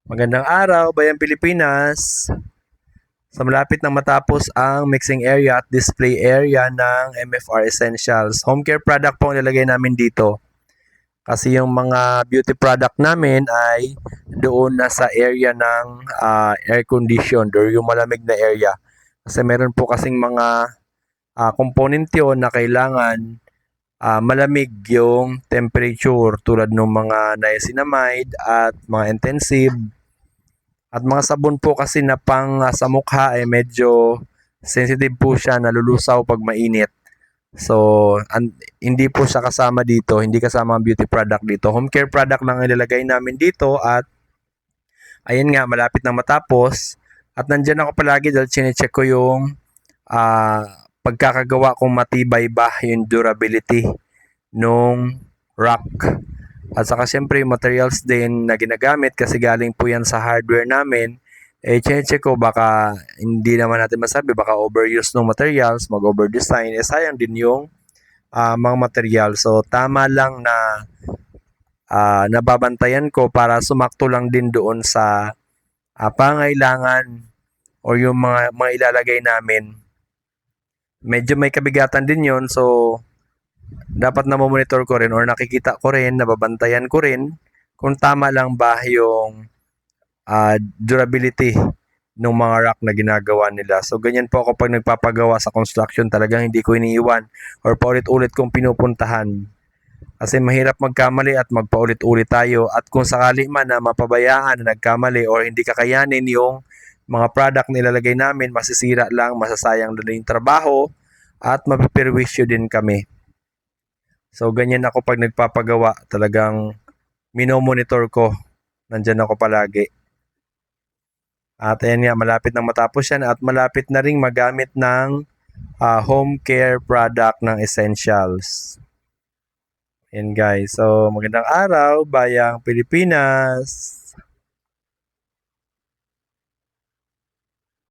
Magandang araw, Bayang Pilipinas! Sa malapit na matapos ang mixing area at display area ng MFR Essentials. Home care product po ang nilagay namin dito. Kasi yung mga beauty product namin ay doon na sa area ng air condition or yung malamig na area. Kasi meron po kasing mga component yun na kailangan malamig yung temperature tulad ng mga niacinamide at mga intensive. At mga sabon po kasi na pang sa mukha ay medyo sensitive po siya, nalulusaw pag mainit. So, hindi po siya kasama dito, hindi kasama ang beauty product dito. Home care product lang ang ilalagay namin dito at ayun nga, malapit na matapos. At nandyan ako palagi dahil chinecheck ko yung pagkakagawa kung matibay ba yung durability nung rock. At saka syempre yung materials din na ginagamit kasi galing po yan sa hardware namin. Check ko baka hindi naman natin masabi, baka overuse ng materials, mag-overdesign. Sayang din yung mga material. So tama lang na nababantayan ko para sumakto lang din doon sa pangailangan o yung mga ilalagay namin. Medyo may kabigatan din yon, so dapat na monitor ko rin or nakikita ko rin, nababantayan ko rin kung tama lang ba yung durability ng mga rack na ginagawa nila. So ganyan po ako pag nagpapagawa sa construction, talagang hindi ko iniiwan or paulit-ulit kong pinupuntahan. Kasi mahirap magkamali at magpaulit-ulit tayo, at kung sakali man na mapabayaan na nagkamali or hindi kakayanin yung mga product na ilalagay namin, masisira lang, masasayang lang yung trabaho at mapipirwisyo din kami. So, ganyan ako pag nagpapagawa. Talagang minomonitor ko. Nandyan ako palagi. At ayan nga, malapit na matapos yan at malapit na ring magamit ng home care product ng Essentials. Ayan guys. So, magandang araw, Bayang Pilipinas!